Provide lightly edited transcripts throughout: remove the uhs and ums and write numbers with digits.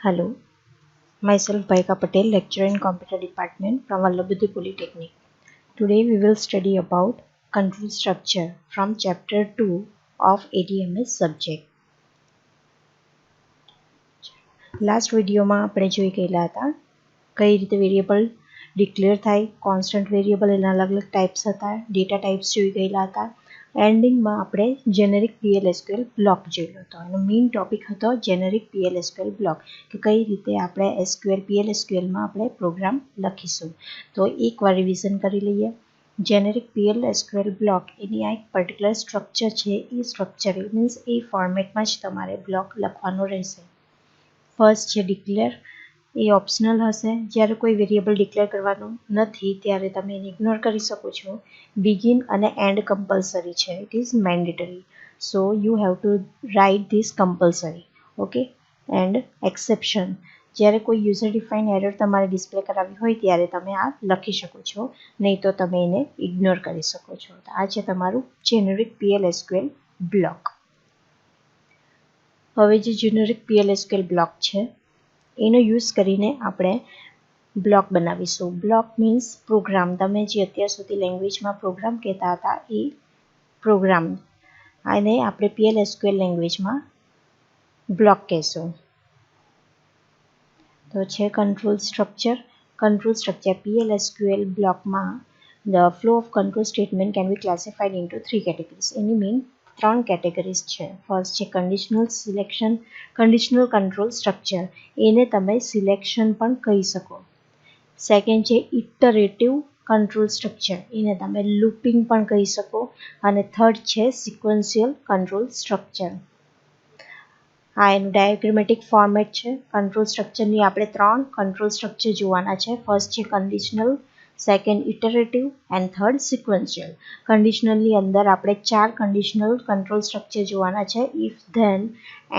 Hello, myself Bhaika Patel, lecturer in Computer Department from Vallabhbudhi Polytechnic. Today we will study about control structure from chapter 2 of ADMS subject. Last વિડીયોમાં આપણે જોઈ ગયેલા હતા કઈ રીતે variable declare થાય, constant variable એના અલગ અલગ ટાઈપ્સ હતા, ડેટા ટાઈપ્સ જોઈ ગયેલા હતા. એન્ડિંગમાં આપણે જેનેરિક PLSQL બ્લોક જોયો હતો. એનો મેઇન ટોપિક હતો જેનેરિક PLSQL બ્લોક કે કઈ રીતે આપણે PLSQLમાં આપણે પ્રોગ્રામ લખીશું. તો એકવાર રિવિઝન કરી લઈએ. જેનેરિક PLSQL બ્લોક એની આ એક પર્ટિક્યુલર સ્ટ્રક્ચર છે. એ સ્ટ્રક્ચર મીન્સ એ ફોર્મેટમાં જ તમારે બ્લોક લખવાનો રહેશે. ફર્સ્ટ છે ડિક્લેર. એ ઓપ્શનલ હશે. જ્યારે કોઈ વેરિયેબલ ડિક્લેર કરવાનું નથી ત્યારે તમે એને ઇગ્નોર કરી શકો છો. બિગિન અને એન્ડ કમ્પલસરી છે. It is mandatory. So you have to write this compulsory. Okay. And exception. જ્યારે કોઈ યુઝર ડિફાઇન એરર તમારે ડિસ્પ્લે કરાવી હોય ત્યારે તમે આ લખી શકો છો, નહીં તો તમે એને ઇગ્નોર કરી શકો છો. આ છે તમારું જેનેરિક PLSQL બ્લોક. હવે જે જેનેરિક PLSQL બ્લોક છે એનો યુઝ કરીને આપણે બ્લોક બનાવીશું. Block means program. તમે જે અત્યાર સુધી લેંગ્વેજમાં પ્રોગ્રામ કહેતા હતા એ પ્રોગ્રામ, આને આપણે PLSQL લેંગ્વેજમાં બ્લોક કહેશું. તો છે control structure. Control structure PLSQL બ્લોકમાં the flow of control statement can be classified into 3 categories. Any main 3 categories છે. ફર્સ્ટ છે conditional selection, conditional control structure. એને તમે સિલેક્શન પણ કહી શકો. સેકન્ડ છે ઇટરેટિવ કંટ્રોલ સ્ટ્રક્ચર. એને તમે લૂપિંગ પણ કહી શકો. અને થર્ડ છે સિક્વન્શિયલ કંટ્રોલ સ્ટ્રક્ચર. આ એનું ડાયાગ્રામેટિક ફોર્મેટ છે. કંટ્રોલ સ્ટ્રક્ચરની આપણે 3 કંટ્રોલ સ્ટ્રક્ચર જોવાના છે. ફર્સ્ટ છે conditional, second iterative and third sequential. કન્ડિશનલની અંદર આપણે 4 કન્ડિશનલ કંટ્રોલ સ્ટ્રક્ચર જોવાના છે. If then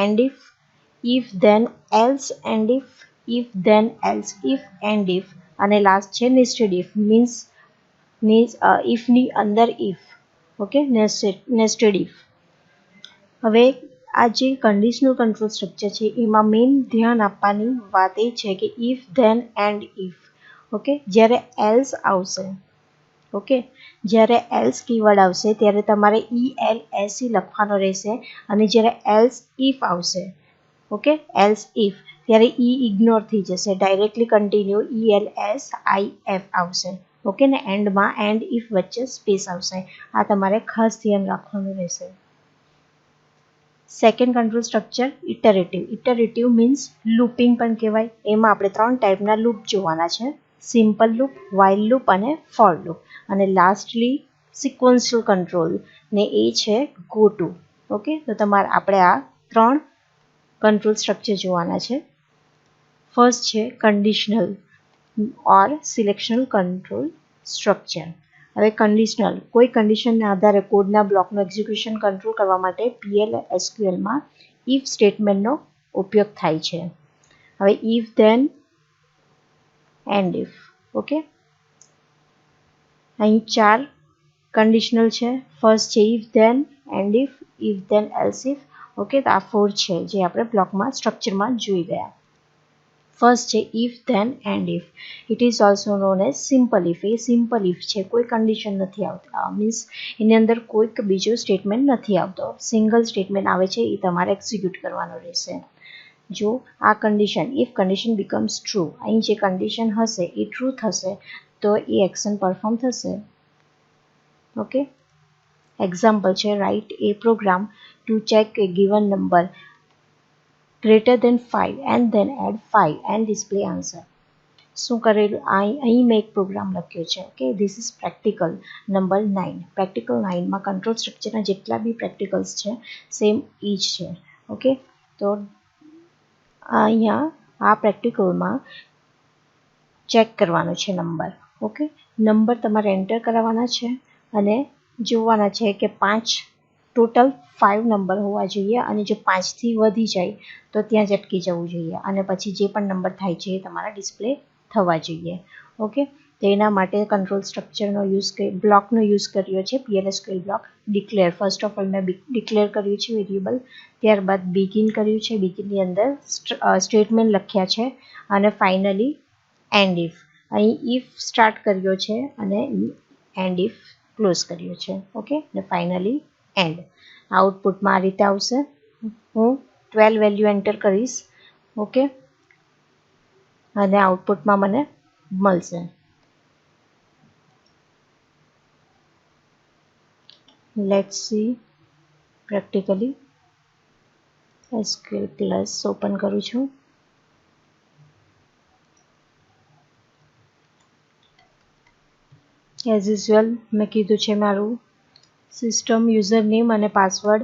end if then else end if then else, if end if, અને લાસ્ટ છે નેસ્ટેડ ઇફ મીન્સ ઇફની અંદર ઇફ. Okay, nested if. હવે આ જે કન્ડિશનલ કંટ્રોલ સ્ટ્રક્ચર છે એમાં મેઇન ધ્યાન આપવાની વાત એ છે કે if then end if. Okay, જ્યારે એલ્સ આવશે, ઓકે, જ્યારે એલ્સ કીવર્ડ આવશે ત્યારે તમારે ELSE લખવાનો રહેશે. અને જ્યારે એલ્સ ઇફ આવશે, ઓકે, એલ્સ ઇફ, ત્યારે ઇગ્નોર થઈ જશે. ડાયરેક્ટલી કન્ટિન્યુ ELSIF આવશે. ઓકે ને એન્ડમાં એન્ડ ઇફ વચ્ચે સ્પેસ આવશે. આ તમારે ખાસ ધ્યાન રાખવાનું રહેશે. Second control structure iterative. Iterative means looping પણ કહેવાય. એમાં આપણે 3 ટાઈપના લૂપ જોવાના છે. સિમ્પલ લૂપ, વાઇલ લૂપ અને ફોર લૂપ. અને લાસ્ટલી સિક્વન્શિયલ કંટ્રોલ ને એ છે ગો ટુ. ઓકે, તો તમારે આપણે આ 3 કંટ્રોલ સ્ટ્રક્ચર જોવાના છે. ફર્સ્ટ છે કન્ડિશનલ ઓર સિલેક્શનલ કંટ્રોલ સ્ટ્રક્ચર. હવે કન્ડિશનલ, કોઈ કન્ડિશનના આધારે કોડના બ્લોકનું એક્ઝિક્યુશન કંટ્રોલ કરવા માટે PLSQLમાં ઇફ સ્ટેટમેન્ટનો ઉપયોગ થાય છે. હવે if then end if. Okay, અહીં 4 કન્ડિશનલ છે. ફર્સ્ટ છે if then end if then else if. Okay, તો આ 4 છે જે આપણે બ્લોકમાં સ્ટ્રક્ચરમાં જોઈ ગયા. ફર્સ્ટ છે if then end if. It is also known as simple if. A simple if છે, કોઈ કન્ડિશન નથી આવતા, મીન્સ એની અંદર કોઈક બીજો સ્ટેટમેન્ટ નથી આવતો, સિંગલ સ્ટેટમેન્ટ આવે છે, એ તમારે એક્ઝિક્યુટ કરવાનો રહેશે. જો આ condition, if condition becomes true, અહીં જે કન્ડિશન હશે એ ટ્રુ થશે તો એ એક્શન પરફોર્મ થશે. ઓકે, એક્ઝામ્પલ છે write a program to check a given number greater than 5 and then add 5 and display answer. શું કરેલું અહીં મેં એક પ્રોગ્રામ લખ્યો છે. Okay, this is practical number 9. Practical 9માં કંટ્રોલ સ્ટ્રક્ચરના જેટલા બી પ્રેક્ટિકલ્સ છે સેમ ઈ જ છે. ઓકે, તો અહીંયા આ પ્રેક્ટિકલમાં ચેક કરવાનો છે નંબર. ઓકે, નંબર તમારે એન્ટર કરાવવાના છે અને જોવાના છે કે 5 ટોટલ 5 નંબર હોવા જોઈએ. અને જો 5થી વધી જાય તો ત્યાં જ અટકી જવું જોઈએ. અને પછી જે પણ નંબર થાય છે એ તમારા ડિસ્પ્લે થવા જોઈએ. ઓકે, તો તેના માટે કંટ્રોલ સ્ટ્રક્ચરનો યુઝ બ્લોકનો યુઝ કર્યો છે PLSQL block declare. First of all મેં ડિક્લેર કર્યું છે વેરિયેબલ, ત્યારબાદ બિગિન કર્યું છે, બિગિનની અંદર સ્ટેટમેન્ટ લખ્યા છે અને ફાઇનલી એન્ડ ઇફ. અહીં ઇફ સ્ટાર્ટ કર્યો છે અને એન્ડ ઇફ ક્લોઝ કર્યો છે. ઓકે, અને ફાઇનલી એન્ડ. આઉટપુટમાં આ રીતે આવશે. હું 12 વેલ્યુ એન્ટર કરીશ. ઓકે, અને આઉટપુટમાં મને મળશે. Let's see practically. SQL plus open કરું છું. એઝ યુઝ્યુઅલ મેં કીધું છે મારું સિસ્ટમ યુઝર નેમ અને પાસવર્ડ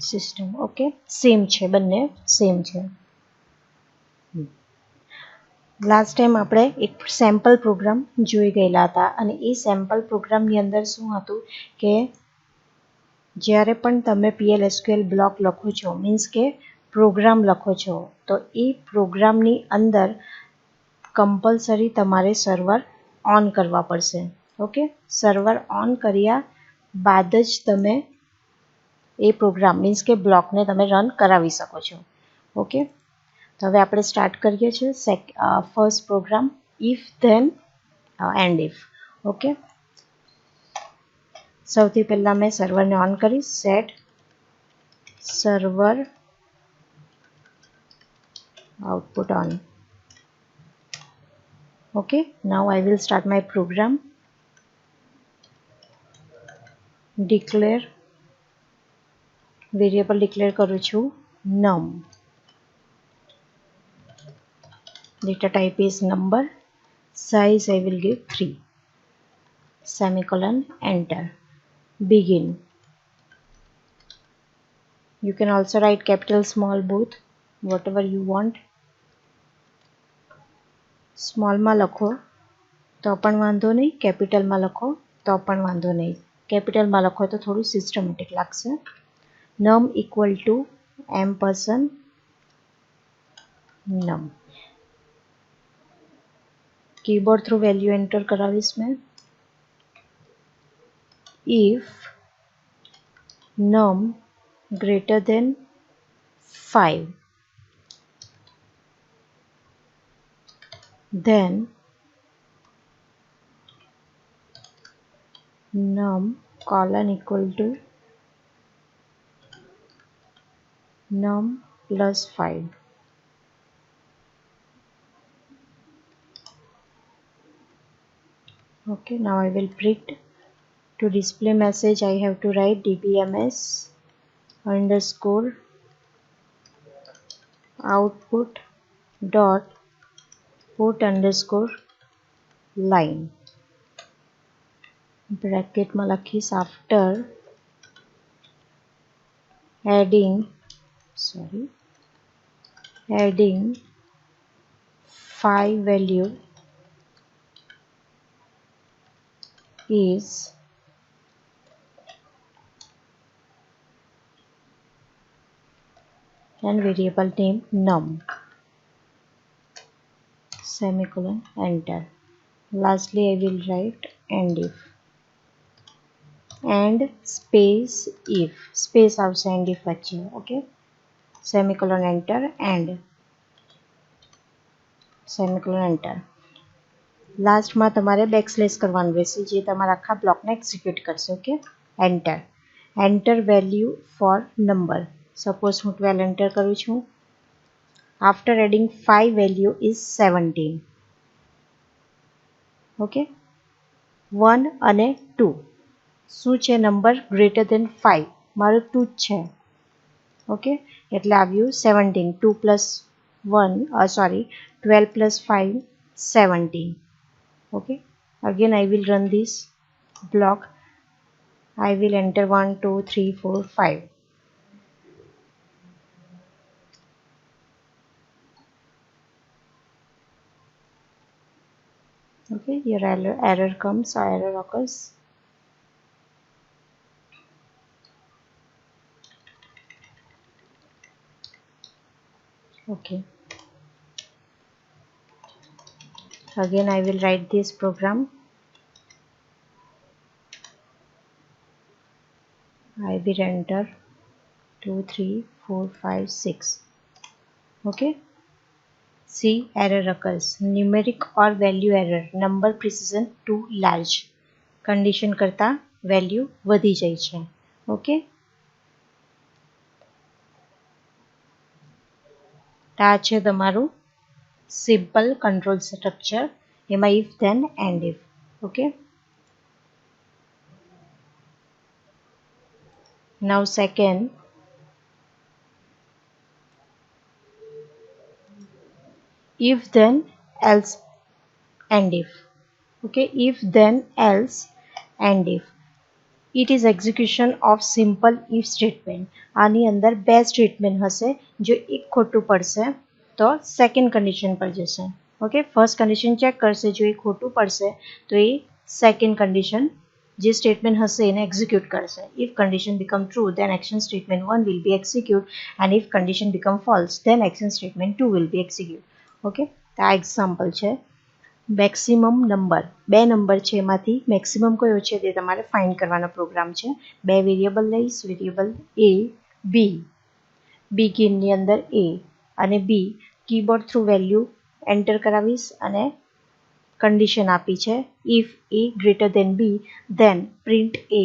સિસ્ટમ. ઓકે, સેમ છે, બંને સેમ છે. લાસ્ટ ટાઈમ આપણે એક સેમ્પલ પ્રોગ્રામ જોઈ ગયેલા હતા અને એ સેમ્પલ પ્રોગ્રામની અંદર શું હતું કે જ્યારે પણ તમે PLSQL બ્લોક લખો છો, મીન્સ કે પ્રોગ્રામ લખો છો, તો એ પ્રોગ્રામની અંદર કમ્પલસરી તમારે સર્વર ઓન કરવા પડશે. ઓકે, સર્વર ઓન કર્યા બાદ જ તમે એ પ્રોગ્રામ મીન્સ કે બ્લોકને તમે રન કરાવી શકો છો. ઓકે, તો હવે આપણે સ્ટાર્ટ કરીએ છીએ first program if then end if. Okay, સૌથી પહેલાં મેં સર્વરને ઓન કરીશ. Set server output on. Okay, now I will start my program. Declare variable declare કરું છું num. Data type is number. Size I will give 3. Semicolon, enter. Begin. You can also write capital, small, both, whatever you want. સ્મોલમાં લખો તો પણ વાંધો નહીં, કેપિટલમાં લખો તો પણ વાંધો નહીં. કેપિટલમાં લખો તો થોડું સિસ્ટમેટિક લાગશે. num equal to ampersand num. Keyboard through value enter કરાવીશ મેં. if num greater than 5 then num colon equal to num plus 5. Okay, now I will print. To display message I have to write dbms underscore output dot put underscore line. બ્રેકેટમાં લખીશ after adding 5 value is and variable name num. Semicolon, enter. Lastly I will write end if. And space if, space આવશે end if વચ્ચે. Okay, semicolon, enter. And semicolon, enter. લાસ્ટમાં તમારે backslash કરવાનું રહેશે જે તમારા આખા બ્લોકને એક્ઝિક્યુટ કરશે. Okay, enter. Enter value for number. Suppose હું 12 એન્ટર કરું છું. After adding 5 value is 17. Okay, 1 અને 2 શું છે? Number greater than 5. મારું 2 જ છે. ઓકે, એટલે આવ્યું 17. 2 plus 1 sorry 12 plus 5 17. Okay, again I will run this block. I will enter 1 2 3 4 5. Okay, your error comes or error occurs. Okay, Again I will write this program. I will enter 2 3 4 5 6. Okay, see, error occurs. Numeric or value error. Number precision too large. Condition करता value વધી જાય છે. Okay. આ છે તમારું simple control structure. એમાં if then and if. Okay. Now second, if then else and if. Okay, if then else and if. It is execution of simple if statement. આની અંદર બે સ્ટેટમેન્ટ હશે. જો એક ખોટું પડશે તો સેકન્ડ કન્ડિશન પર જશે. ઓકે, ફર્સ્ટ કન્ડિશન ચેક કરશે. જો એ ખોટું પડશે તો એ સેકન્ડ કન્ડિશન જે સ્ટેટમેન્ટ હશે એને એક્ઝિક્યુટ કરશે. If condition become true then action statement 1 will be execute and if condition become false then action statement 2 will be execute. Okay, આ એક્ઝામ્પલ છે. મેક્સિમમ નંબર બે નંબર છે, એમાંથી મેક્સિમમ કયો છે તે તમારે ફાઇન્ડ કરવાનો પ્રોગ્રામ છે. બે વેરિયેબલ લઈશ, વેરિયેબલ એ બી, બિગિનની અંદર એ અને B, keyboard through value enter કરાવીશ અને કન્ડિશન આપી છે if A greater than B then print a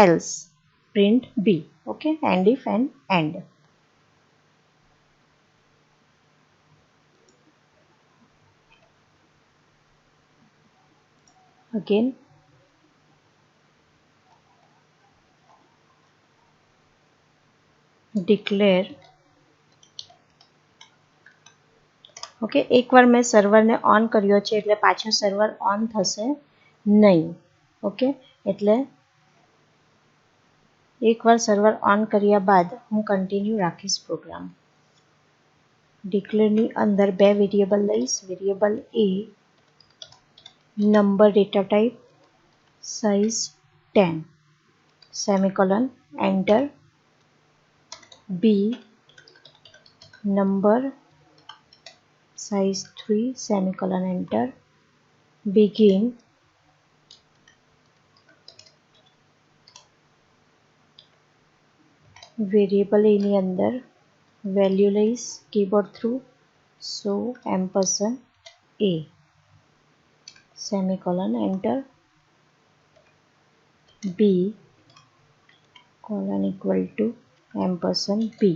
else print b. Okay, and if and end. Again declare. Okay, એકવાર મેં સર્વરને ઓન કર્યો છે એટલે પાછું સર્વર ઓન થશે નહીં. ઓકે, એટલે એકવાર સર્વર ઓન કર્યા બાદ હું કન્ટિન્યુ રાખીશ પ્રોગ્રામ. ડિક્લેરની અંદર બે વેરિયેબલ લઈશ, variable A number data type size 10 semicolon enter, B number size 3 semicolon enter, begin variable એની અંદર value લઈશ keyboard through so ampersand a semicolon enter, b colon equal to ampersand b.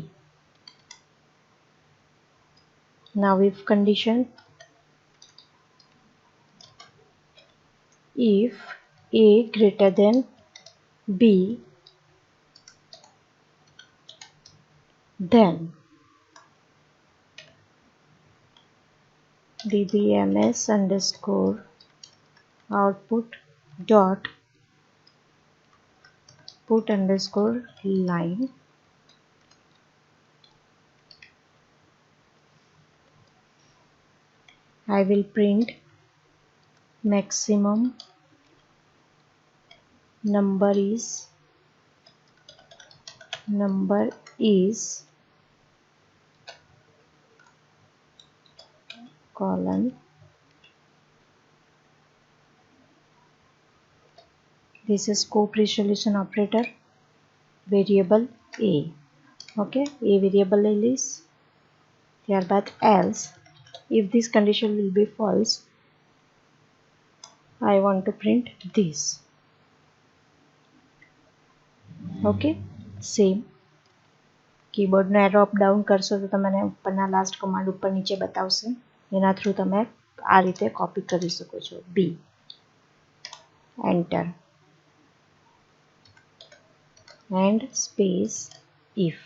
Now if condition, if a greater than b then dbms underscore output dot put underscore line I will print maximum number is colon this is scope resolution operator variable a. Okay, a variable લઈ લઈશ. ત્યારબાદ else if this condition will be false I want to print this. Okay, same કીબોર્ડનો arrow up down કરશો તો તમને ઉપરના last command ઉપર નીચે બતાવશે. એના થ્રુ તમે આ રીતે કોપી કરી શકો છો. B enter and space if.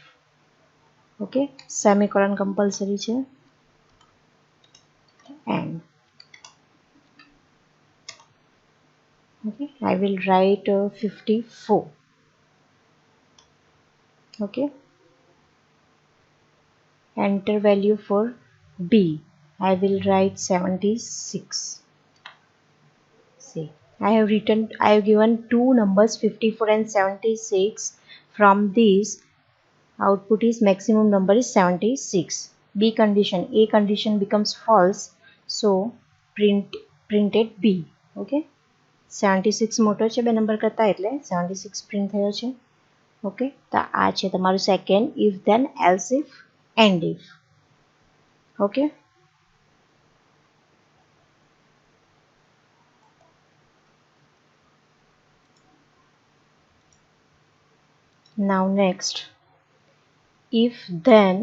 Okay, semicolon compulsory છે. And okay, I will write 54. Okay, enter value for b I will write 76. See, I have given two numbers 54 and 76. From these output is maximum number is 76. B condition, A condition becomes false, so printed B. Okay, 76 મોટો છે 2 number કરતાં એટલે 76 print થયો છે. Okay, તો આ છે તમારું second if then else if end if. Okay, now next if then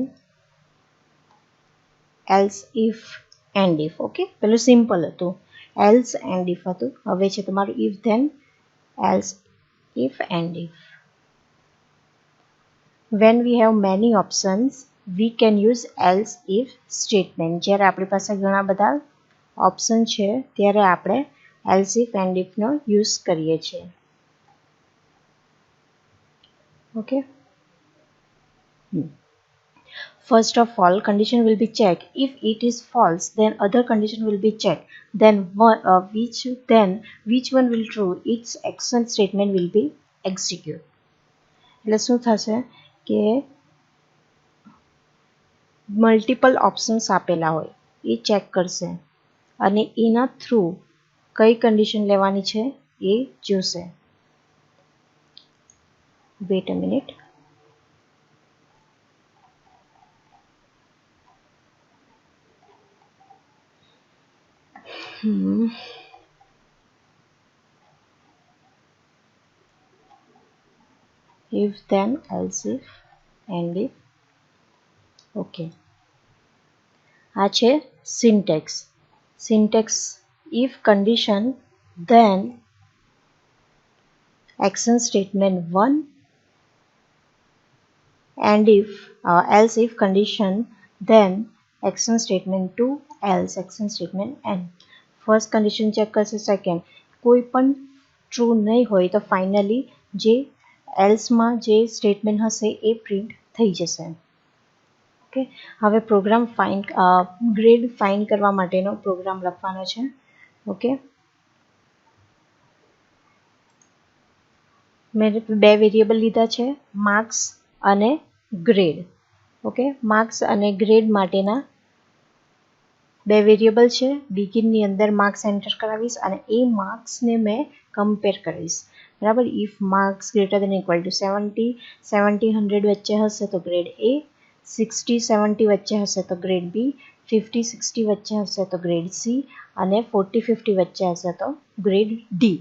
else if and if. Okay, પેલું સિમ્પલ હતું, else and if હતું. હવે છે તમારું if then else if and if. when we have many options we can use else if statement. જ્યારે આપણી પાસે ઘણા બધા ઓપ્શન છે ત્યારે આપણે else if and if નો યુઝ કરીએ છીએ. Okay, first of all condition will be checked. If it is false then other condition will be checked. Then which one will true, its action statement will be execute. એટલે શું થશે કે multiple options આપેલા હોય એ check કરશે અને એના through કઈ કન્ડિશન લેવાની છે એ જોશે. Wait a minute. if then else if and if. Okay, આ છે syntax. Syntax if condition then action statement 1 and if else if condition then action statement 2 else action statement n. First condition check કરશે, second કોઈ પણ true નહીં હોય તો finally જે એલ્સમાં જે સ્ટેટમેન્ટ હશે એ પ્રિન્ટ થઈ જશે. ઓકે, હવે પ્રોગ્રામ ગ્રેડ ફાઇન્ડ કરવા માટેનો પ્રોગ્રામ લખવાનો છે. ઓકે, મેં બે વેરિયેબલ લીધા છે, માર્ક્સ અને ગ્રેડ. ઓકે, માર્ક્સ અને ગ્રેડ માટેના બે વેરિયેબલ છે. બિગિનની અંદર માર્ક્સ એન્ટર કરાવીશ અને એ માર્ક્સને મેં કમ્પેર કરીશ. બરાબર, if marks greater than equal to 70, 70 100 વચ્ચે હશે તો ગ્રેડ એ, 60 70 વચ્ચે હશે તો ગ્રેડ બી, 50 60 વચ્ચે હશે તો ગ્રેડ સી અને 40 50 વચ્ચે હશે તો ગ્રેડ ડી.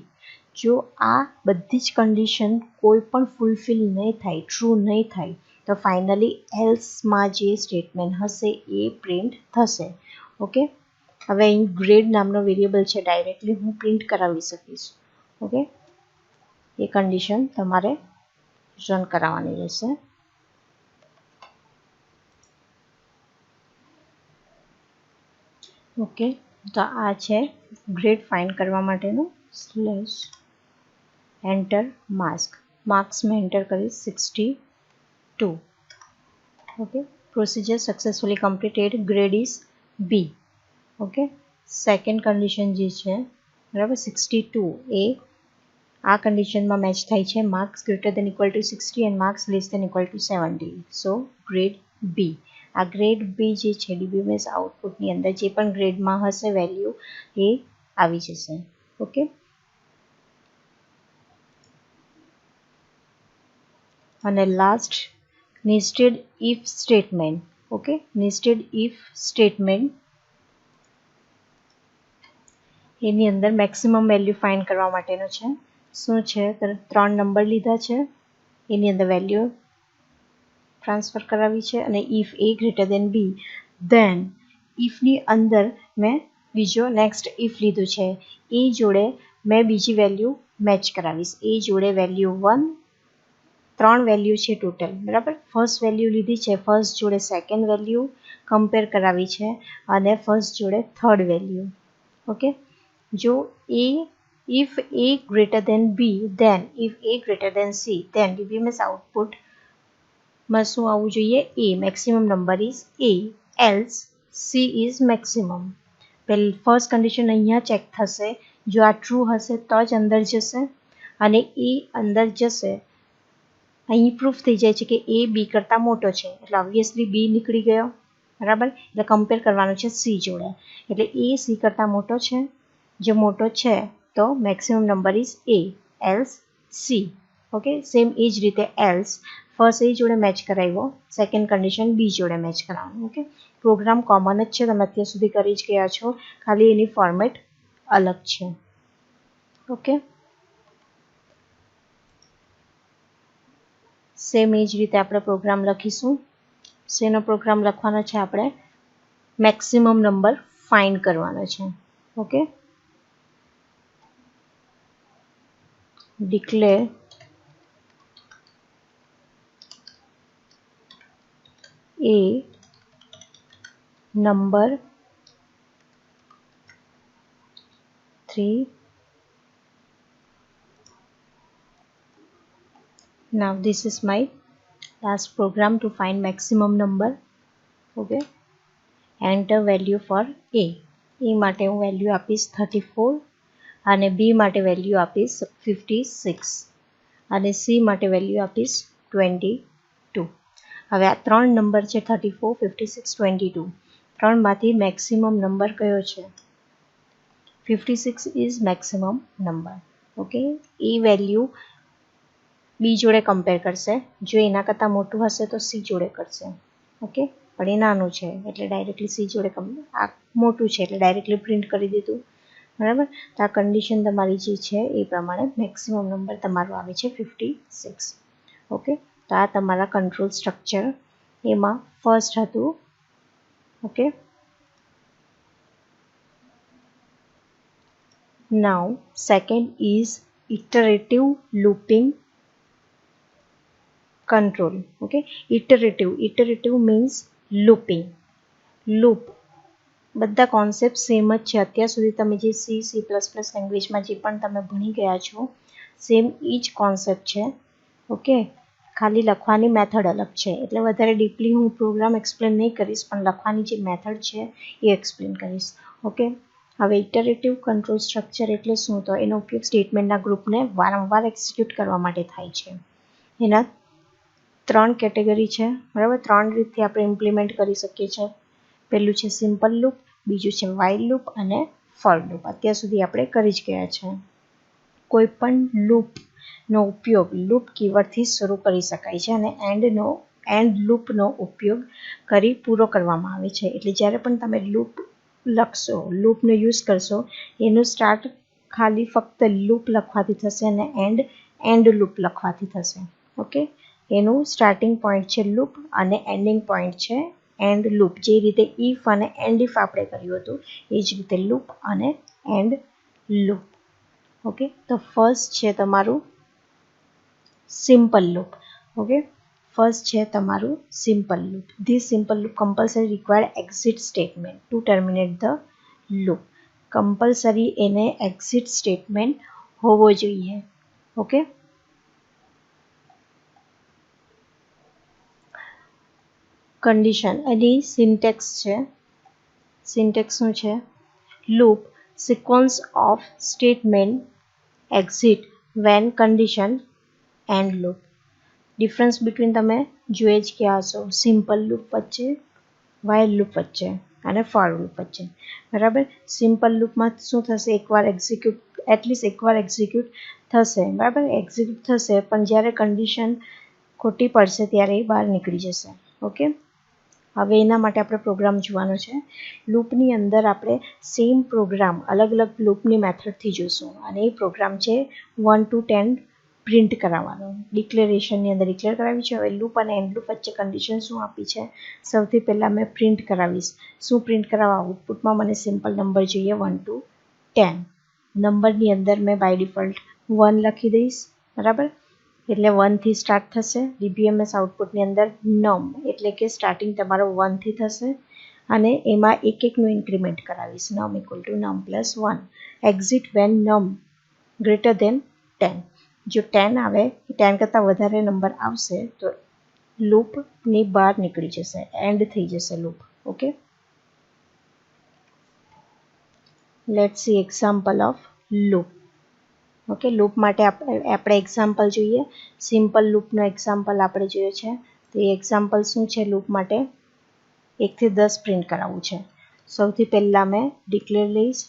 જો આ બધી જ કન્ડિશન કોઈ પણ ફૂલફિલ નહીં થાય, ટ્રુ નહીં થાય તો ફાઇનલી એલ્સમાં જે સ્ટેટમેન્ટ હશે એ પ્રિન્ટ થશે. ઓકે, હવે અહીં ગ્રેડ નામનો વેરિયેબલ છે, ડાયરેક્ટલી હું પ્રિન્ટ કરાવી શકીશ. ઓકે, એ કન્ડિશન તમારે રન કરાવવાની રહેશે. ઓકે, તો આ છે ગ્રેડ ફાઇન્ડ કરવા માટેનું સ્લેશ એન્ટર માર્ક્સ મેં એન્ટર કરીશ 62. Okay, procedure successfully completed, grade is B. Okay, second condition જે છે બરાબર 62 એ આ કન્ડિશનમાં મેચ થાય છે, marks greater than equal to 60 and marks less than equal to 70. So grade B. આ ગ્રેડ બી જે છે ડીબીએમએસ આઉટપુટની અંદર જે પણ ગ્રેડમાં હશે વેલ્યુ એ આવી જશે. ઓકે, અને last nested if statement. Okay, nested if statement એની અંદર મેક્સિમમ વેલ્યુ ફાઇન્ડ કરવા માટેનો છે. શું છે, 3 નંબર લીધા છે, એની અંદર વેલ્યુ ટ્રાન્સફર કરાવી છે અને if A greater than B, then ઇફની અંદર મેં બીજો નેક્સ્ટ ઇફ લીધું છે, એ જોડે મેં બીજી વેલ્યુ મેચ કરાવીશ. એ જોડે વેલ્યુ 1, 3 વેલ્યુ છે ટોટલ. બરાબર, ફર્સ્ટ વેલ્યુ લીધી છે, ફર્સ્ટ જોડે સેકન્ડ વેલ્યુ કમ્પેર કરાવી છે અને ફર્સ્ટ જોડે થર્ડ વેલ્યુ. ઓકે, જો if a greater than b then if a greater than c then DBMS આઉટપુટમાં શું આવવું જોઈએ, a maximum number is a else c is maximum. First condition અહીંયા ચેક થશે, જો આ ટ્રુ હશે તો જ અંદર જશે અને એ અંદર જશે. અહીં પ્રૂફ થઈ જાય છે કે એ બી કરતાં મોટો છે એટલે ઓબ્વિયસલી બી નીકળી ગયો બરાબર. એટલે કમ્પેર કરવાનું છે સી જોડે. એટલે એ સી કરતાં મોટો છે. જો મોટો છે તો maximum number is A, else C. Okay, same એ જ રીતે એલ્સ ફર્સ્ટ એ જોડે મેચ કરાવ્યો, સેકન્ડ કન્ડિશન બી જોડે મેચ કરાવવાનું. ઓકે, પ્રોગ્રામ કોમન જ છે, તમે અત્યાર સુધી કરી જ ગયા છો, ખાલી એની ફોર્મેટ અલગ છે. ઓકે, સેમ એ જ રીતે આપણે પ્રોગ્રામ લખીશું. શેનો પ્રોગ્રામ લખવાનો છે? આપણે મેક્સિમમ નંબર ફાઇન્ડ કરવાનો છે. Okay, declare a number 3. Now this is my last program to find maximum number. Okay, enter value for a. માટે હું વેલ્યુ આપીશ 34 અને b માટે વેલ્યુ આપીશ 56 અને c માટે વેલ્યુ આપીશ 22. હવે આ ત્રણ નંબર છે 34, 56, 22. ત્રણમાંથી મેક્સિમમ નંબર કયો છે? 56 is maximum number. Okay, A value B જોડે કમ્પેર કરશે. જો એના કરતાં મોટું હશે તો સી જોડે કરશે. ઓકે, પણ એ નાનું છે એટલે ડાયરેક્ટલી સી જોડે આ મોટું છે એટલે ડાયરેક્ટલી પ્રિન્ટ કરી દીધું. બરાબર. તો આ કન્ડિશન તમારી જે છે એ પ્રમાણે મેક્સિમમ નંબર તમારો આવે છે 56. ઓકે, તો આ તમારા કંટ્રોલ સ્ટ્રક્ચર એમાં ફર્સ્ટ હતું. Okay, now second is iterative looping control. Okay, iterative means looping. loop બધા કોન્સેપ્ટ સેમ જ છે. અત્યાર સુધી તમે જે C++ લેંગ્વેજમાં જે પણ તમે ભણી ગયા છો સેમ એ જ કોન્સેપ્ટ છે. ઓકે, ખાલી લખવાની મેથડ અલગ છે. એટલે વધારે ડીપલી હું પ્રોગ્રામ એક્સપ્લેન નહીં કરીશ, પણ લખવાની જે મેથડ છે એ એક્સપ્લેન કરીશ. ઓકે, હવે ઇટરેટિવ કંટ્રોલ સ્ટ્રક્ચર એટલે શું? તો એનો ઉપયોગ સ્ટેટમેન્ટના ગ્રુપને વારંવાર એક્ઝિક્યુટ કરવા માટે થાય છે. એના ત્રણ કેટેગરી છે. બરાબર, ત્રણ રીતથી આપણે ઇમ્પ્લિમેન્ટ કરી શકીએ છીએ. પહેલું છે સિમ્પલ લૂપ, બીજું છે વાઇલ લૂપ અને ફોર લૂપ. અત્યાર સુધી આપણે કરી જ ગયા છે. કોઈ પણ લૂપનો ઉપયોગ લૂપ કીવર્ડથી શરૂ કરી શકાય છે અને એન્ડ લૂપનો ઉપયોગ કરી પૂરો કરવામાં આવે છે. એટલે જ્યારે પણ તમે લૂપ લખશો, લૂપનો યુઝ કરશો, એનું સ્ટાર્ટ ખાલી ફક્ત લૂપ લખવાથી થશે અને એન્ડ લૂપ લખવાથી થશે. ઓકે, એનું સ્ટાર્ટિંગ પોઈન્ટ છે લૂપ અને એન્ડિંગ પોઈન્ટ છે એન્ડ લૂપ. જે રીતે ઇફ અને એન્ડ ઇફ આપણે કર્યું હતું એ જ રીતે લૂપ અને એન્ડ લૂપ. ઓકે, તો ફર્સ્ટ છે તમારું સિમ્પલ લૂપ. ઓકે, ફર્સ્ટ છે તમારું simple loop. This simple loop compulsory required exit statement to terminate the loop. Compulsory એને એક્ઝિટ સ્ટેટમેન્ટ હોવો જોઈએ. ઓકે, કન્ડિશન એની સિન્ટેક્સ છે. સિન્ટેક્સ શું છે? Loop sequence of statement exit when condition end loop. Difference between તમે જોઈ જ ગયા હશો સિમ્પલ લૂપ વચ્ચે, વાઇલ લૂપ વચ્ચે અને ફોર લૂપ વચ્ચે. બરાબર, સિમ્પલ લૂપમાં શું થશે? એકવાર એક્ઝિક્યુટ થશે. બરાબર, એક્ઝિક્યુટ થશે પણ જ્યારે કન્ડિશન ખોટી પડશે ત્યારે એ બહાર નીકળી જશે. ઓકે, હવે એના માટે આપણે પ્રોગ્રામ જોવાનો છે. લૂપની અંદર આપણે સેમ પ્રોગ્રામ અલગ અલગ લૂપની મેથડથી જોઈશું અને એ પ્રોગ્રામ છે 1 to 10 પ્રિન્ટ કરાવવાનો. ડિક્લેરેશનની અંદર ડિક્લેર કરાવી છે. હવે લૂપ અને એન્ડ લૂપ વચ્ચે કન્ડિશન શું આપી છે? સૌથી પહેલાં મેં પ્રિન્ટ કરાવીશ. શું પ્રિન્ટ કરાવવા? આઉટપુટમાં મને સિમ્પલ નંબર જોઈએ 1 to 10. નંબરની અંદર મેં બાય ડિફોલ્ટ 1 લખી દઈશ. બરાબર, એટલે 1 થી સ્ટાર્ટ થશે. ડીબીએમએસ આઉટપુટની અંદર નમ એટલે કે સ્ટાર્ટિંગ તમારો 1 થી થશે અને એમાં એકનું ઇન્ક્રીમેન્ટ કરાવીશ. Num equal to num plus 1. Exit when num greater than 10. જો 10 આવે, 10 કરતાં વધારે નંબર આવશે તો લૂપની બહાર નીકળી જશે, એન્ડ થઈ જશે loop. Okay, let's see example of loop. Okay, loop માટે આપણે એક્ઝામ્પલ જોઈએ. સિમ્પલ લૂપનો એક્ઝામ્પલ આપણે જોયો છે. તો એ એક્ઝામ્પલ શું છે લૂપ માટે? 1 થી 10 પ્રિન્ટ કરાવવું છે. સૌથી પહેલાં મેં ડિક્લેર લઈશ.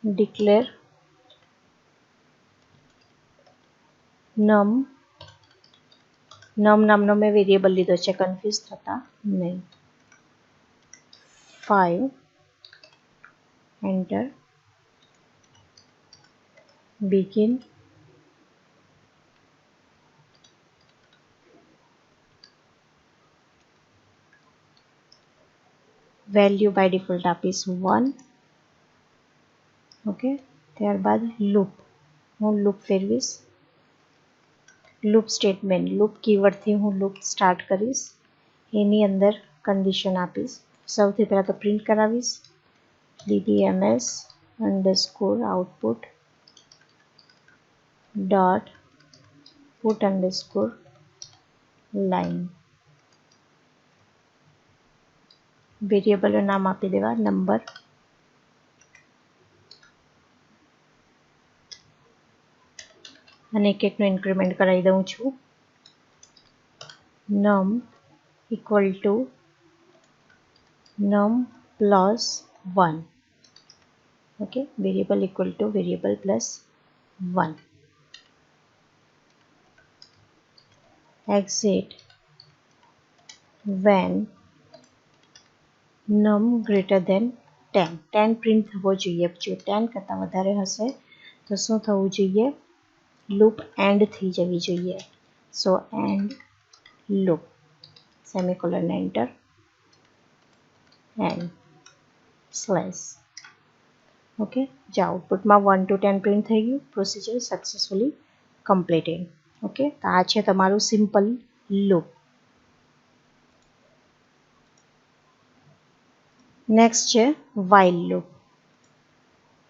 ડિક્લેર નમ નામનો મેં વેરિયેબલ લીધો છે, કન્ફ્યુઝ થતા નહીં. 5 enter. begin value by default આપીશ 1. ઓકે, ત્યારબાદ લૂપ, હું લૂપ ફેરવીશ. લૂપ સ્ટેટમેન્ટ, લૂપ કીવર્ડથી હું લૂપ સ્ટાર્ટ કરીશ. એની અંદર કન્ડિશન આપીશ. સૌથી પહેલાં તો પ્રિન્ટ કરાવીશ ddms underscore output dot put underscore line. વેરિયેબલનું નામ આપી દેવા નંબર. અને એકનું ઇન્ક્રીમેન્ટ કરાવી દઉં છું. num equal to num plus 1. Okay, variable equal to variable plus 1. exit when num greater than 10. 10 print થવો જોઈએ. જો 10 કરતાં વધારે હશે તો શું થવું જોઈએ? લૂપ એન્ડ થઈ જવી જોઈએ. સો end loop semicolon enter and slash. Okay, જો આઉટપુટમાં 1 to 10 પ્રિન્ટ થઈ ગયું. Procedure successfully completed. ઓકે, તો આ છે તમારું સિમ્પલ લૂપ. નેક્સ્ટ છે વાઇલ લૂપ.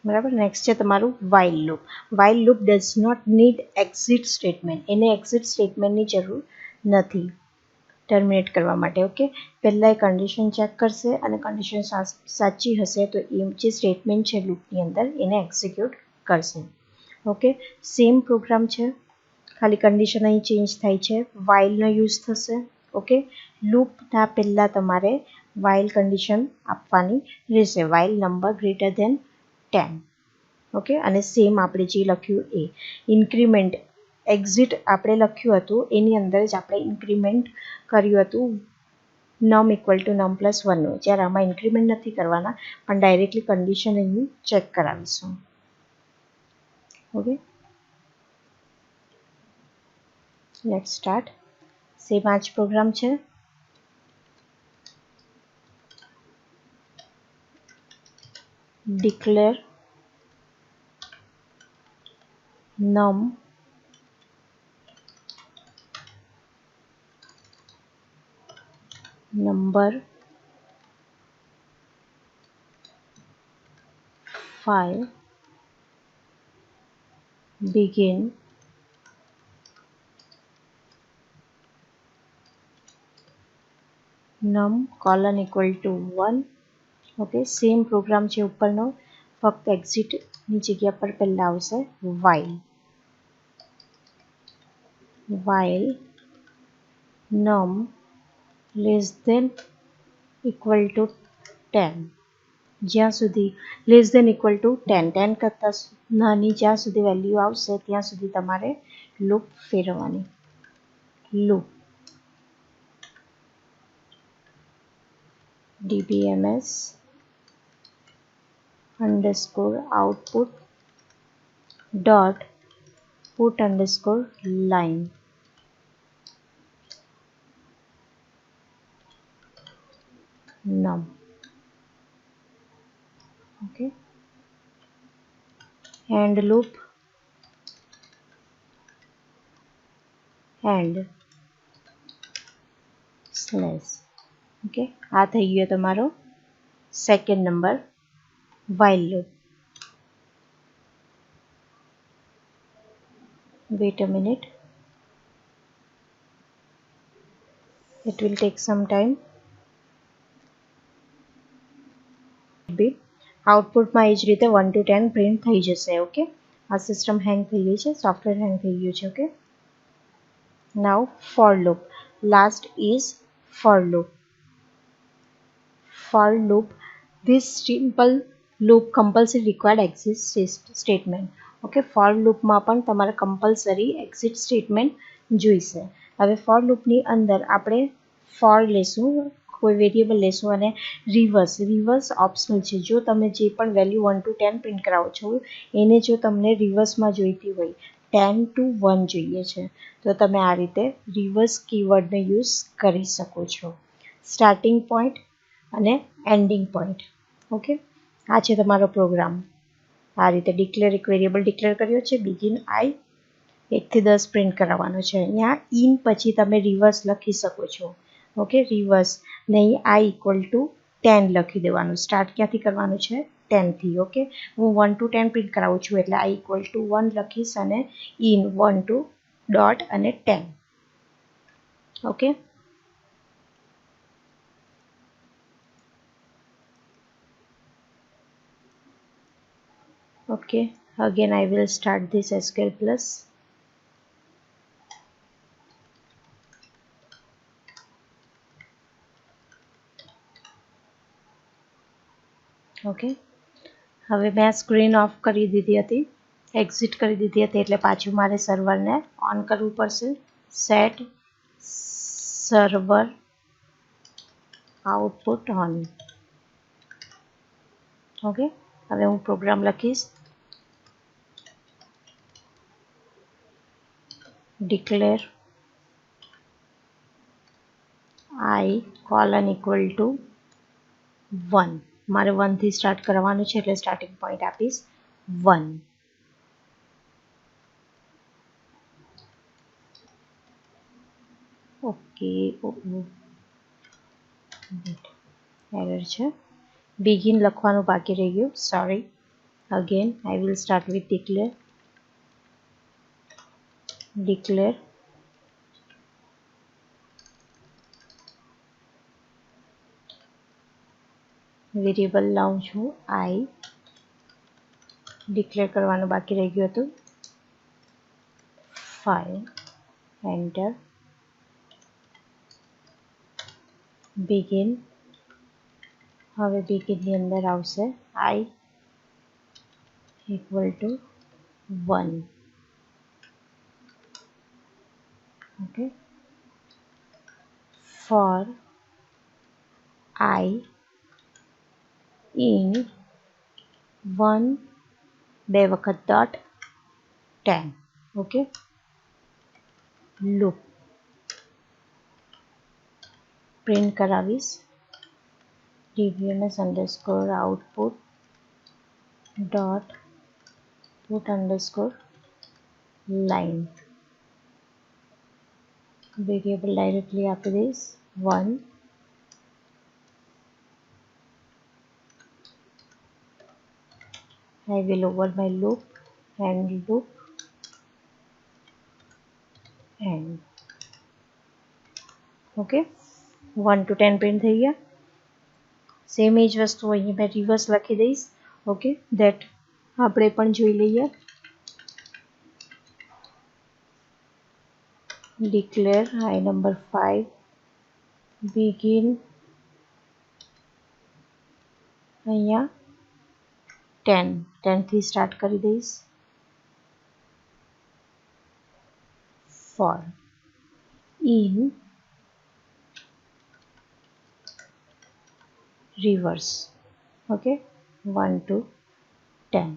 બરાબર, નેક્સ્ટ છે તમારું while loop. While loop does not need exit statement. એને એક્ઝિટ સ્ટેટમેન્ટની જરૂર નથી ટર્મિનેટ કરવા માટે. ઓકે, પહેલાં એ કન્ડિશન ચેક કરશે અને કન્ડિશન સાચી હશે તો એ જે સ્ટેટમેન્ટ છે લૂપની અંદર એને એક્ઝિક્યુટ કરશે. ઓકે, સેમ પ્રોગ્રામ છે, ખાલી કન્ડિશન અહીં ચેન્જ થાય છે. વાઇલનો યુઝ થશે. ઓકે, લૂપના પહેલાં તમારે વાઇલ કન્ડિશન આપવાની રહેશે. While number greater than 10. Okay, અને સેમ આપણે જે લખ્યું એ ઇન્ક્રીમેન્ટ એક્ઝિટ આપણે લખ્યું હતું એની અંદર જ આપણે ઇન્ક્રીમેન્ટ કર્યું હતું num equal to num plus 1નું. જ્યારે આમાં ઇન્ક્રીમેન્ટ નથી કરવાના પણ ડાયરેક્ટલી કન્ડિશન અહીં ચેક કરાવીશું. Okay, let's start. સેમ આ જ પ્રોગ્રામ છે. Declare num number 5 begin num colon equal to 1. Okay, same program છે ઉપરનો, ફક્ત એક્ઝિટની જગ્યા પર પહેલાં આવશે while. While num less than equal to 10. જ્યાં સુધી લેસ ધેન ઇક્વલ ટુ 10 કરતાં નાની જ્યાં સુધી વેલ્યુ આવશે ત્યાં સુધી તમારે લૂપ ફેરવવાની. Loop ddms underscore output dot put underscore line. num. Okay, end loop end slash. Okay, આ થઈ ગયો તમારો second number while loop. wait a minute, it will take some time. આઉટપુટમાં એ જ રીતે 1 to 10 પ્રિન્ટ થઈ જશે. ઓકે, આ સિસ્ટમ હેંગ થઈ ગઈ છે, સોફ્ટવેર હેંગ થઈ ગયું છે. Okay, now for loop. Last is for loop. For loop, this simple loop compulsory required exit statement. Okay, for લૂપમાં પણ તમારે કમ્પલસરી એક્ઝિટ સ્ટેટમેન્ટ જોઈશે. હવે ફોર લૂપની અંદર આપણે ફોર લેશું, કોઈ વેરિયેબલ લેશું અને રિવર્સ ઓપ્શનલ છે. જો તમે જે પણ વેલ્યુ 1 to 10 પ્રિન્ટ કરાવો છો એને જો તમને રિવર્સમાં જોઈતી હોય 10 to 1 જોઈએ છે તો તમે આ રીતે રિવર્સ કીવર્ડનો યુઝ કરી શકો છો. સ્ટાર્ટિંગ પોઈન્ટ અને એન્ડિંગ પોઈન્ટ. ઓકે, આ છે તમારો પ્રોગ્રામ. આ રીતે એક વેરિયેબલ ડિક્લેર કર્યો છે, બિગિન આઈ 1 થી 10 પ્રિન્ટ કરાવવાનો છે. અહીંયા ઇન પછી તમે રિવર્સ લખી શકો છો. ઓકે, રિવર્સ ને અહીં આઈ ઇક્વલ ટુ 10 લખી દેવાનું. સ્ટાર્ટ ક્યાંથી કરવાનું છે? 10 થી. ઓકે, હું 1 to 10 પ્રિન્ટ કરાવું છું એટલે આઈ ઇક્વલ ટુ 1 લખીશ અને ઇન 1 to ડોટ અને 10. Okay, okay, again I will start this SQL plus. Okay, હવે મેં સ્ક્રીન ઓફ કરી દીધી હતી, એક્ઝિટ કરી દીધી હતી એટલે પાછું મારે સર્વરને ઓન કરવું પડશે. Set server output on. Okay, હવે હું પ્રોગ્રામ લખીશ. Declare I colon equal to 1. મારે 1 થી સ્ટાર્ટ કરવાનું છે એટલે સ્ટાર્ટિંગ પોઈન્ટ આપીશ 1. ઓકે, એરર છે, બિગિન લખવાનું બાકી રહી ગયું, sorry. Again I will start with declare variable લાવું છું આઈ, ડિક્લેર કરવાનું બાકી રહી ગયું હતું 5. એન્ટર. બિગિન, હવે બિગિનની અંદર આવશે I equal to 1. Okay, for I in 1 2 વખત ડોટ 10. ઓકે, લૂપ પ્રિન્ટ કરાવીશ dbms underscore output dot put underscore line. Variable directly આપી દઈશ 1. I will over my loop and loop and. Okay, 1 to 10 print થઈ ગયા. Same એ જ વસ્તુ અહીં મેં રિવર્સ લખી દઈશ. ઓકે, દેટ આપણે પણ જોઈ લઈએ. ડિક્લેર આઈ નંબર 5, બિગિન અહીંયા 10 થી સ્ટાર્ટ કરી દઈશ. For in reverse. Okay, 1 to 10.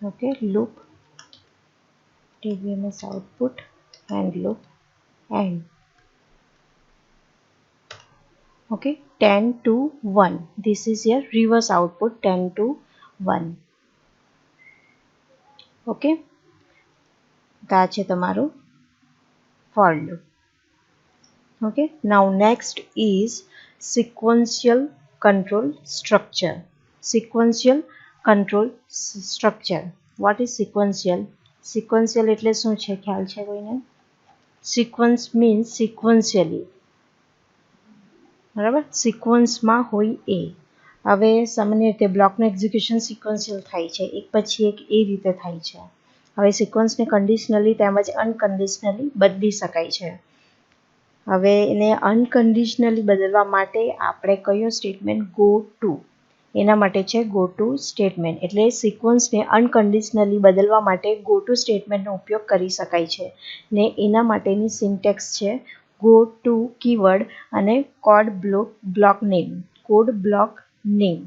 Okay, loop dbms output and loop and. Okay, 10 to 1. This is your reverse output 10 to 1. Okay, આ છે તમારું for loop. Okay, now next is sequential control structure. Sequential control structure. What is sequential? Sequential એટલે શું છે, ખ્યાલ છે કોઈને? Sequence means sequentially. બરાબર, સિક્વન્સમાં હોય એ. હવે સામાન્ય રીતે બ્લોકનું એક્ઝિક્યુશન સિક્વન્શિયલ થાય છે, એક પછી એક એ રીતે થાય છે. હવે સિક્વન્સને કન્ડિશનલી તેમજ અનકન્ડિશનલી બદલી શકાય છે. હવે એને અનકન્ડિશનલી બદલવા માટે આપણે કયો સ્ટેટમેન્ટ ગો ટુ, એના માટે છે ગો ટુ સ્ટેટમેન્ટ. એટલે સિક્વન્સને અનકન્ડિશનલી બદલવા માટે ગો ટુ સ્ટેટમેન્ટનો ઉપયોગ કરી શકાય છે ને એના માટેની સિન્ટેક્સ છે ગો ટુ કીવર્ડ અને code block name, code block name.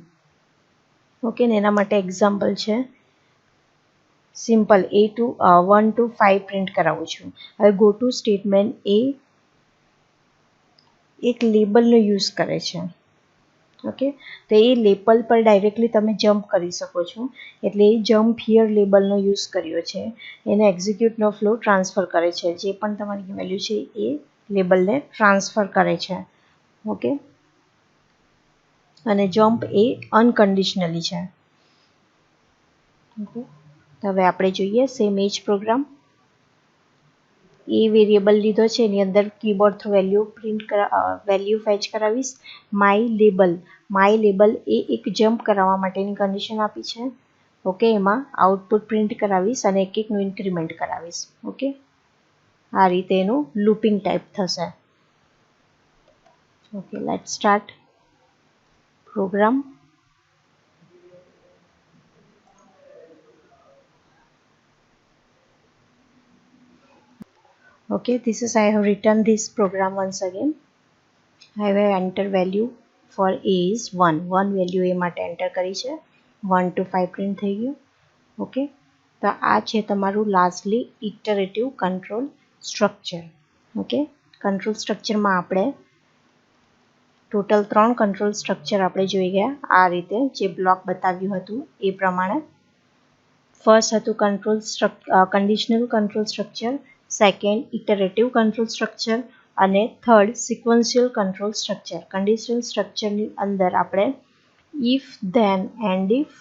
Okay, ને એના માટે એક્ઝામ્પલ છે સિમ્પલ A1 to 5 પ્રિન્ટ કરાવું છું. હવે ગો ટુ સ્ટેટમેન્ટ એ એક લેબલનો યુઝ કરે છે. ઓકે, તો એ લેબલ પર ડાયરેક્ટલી તમે જમ્પ કરી શકો છો. એટલે એ જમ્પ હિયર લેબલનો યુઝ કર્યો છે. એને એક્ઝિક્યુટનો ફ્લો ટ્રાન્સફર કરે છે, જે પણ તમારી વેલ્યુ છે એ લેબલને ટ્રાન્સફર કરે છે. ઓકે, અને જમ્પ એ અનકન્ડિશનલી છે. ઓકે, હવે આપણે જોઈએ સેમ એજ પ્રોગ્રામ. એ વેરિયેબલ લીધો છે, એની અંદર કીબોર્ડ થ્રુ વેલ્યુ ફેચ કરાવીશ. માય લેબલ એ એક જમ્પ કરાવવા માટેની કન્ડિશન આપી છે. ઓકે, એમાં આઉટપુટ પ્રિન્ટ કરાવીશ અને એક એકનું ઇન્ક્રીમેન્ટ કરાવીશ. ઓકે, આ રીતે એનું લૂપિંગ ટાઈપ થશે. Okay, let's start program. Okay, I have written this program once again. I have enter value for a is 1. 1 value a માટે enter કરી છે. 1 to 5 પ્રિન્ટ થઈ ગયું. ઓકે, તો આ છે તમારું lastly iterative control structure. Okay, control સ્ટ્રક્ચરમાં આપણે ટોટલ 3 કંટ્રોલ સ્ટ્રક્ચર આપણે જોઈ ગયા. આ રીતે જે બ્લોક બતાવ્યું હતું એ પ્રમાણે. ફર્સ્ટ હતું conditional control structure, second iterative control structure અને third sequential control structure. Conditional સ્ટ્રક્ચરની અંદર આપણે if then end if,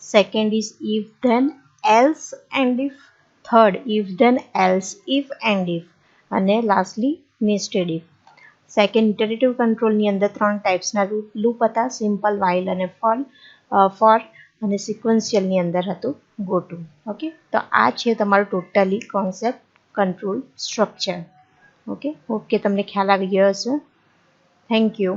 second is if then else end if, third if then else if end if અને lastly nested if. Second iterative કંટ્રોલની અંદર 3 ટાઈપ્સના loop હતા, simple, while અને for અને સિક્વન્શિયલની અંદર હતું ગો ટુ. ઓકે, તો આ છે તમારું totally concept control structure. Okay, તમને ખ્યાલ આવી ગયો હશે. Thank you.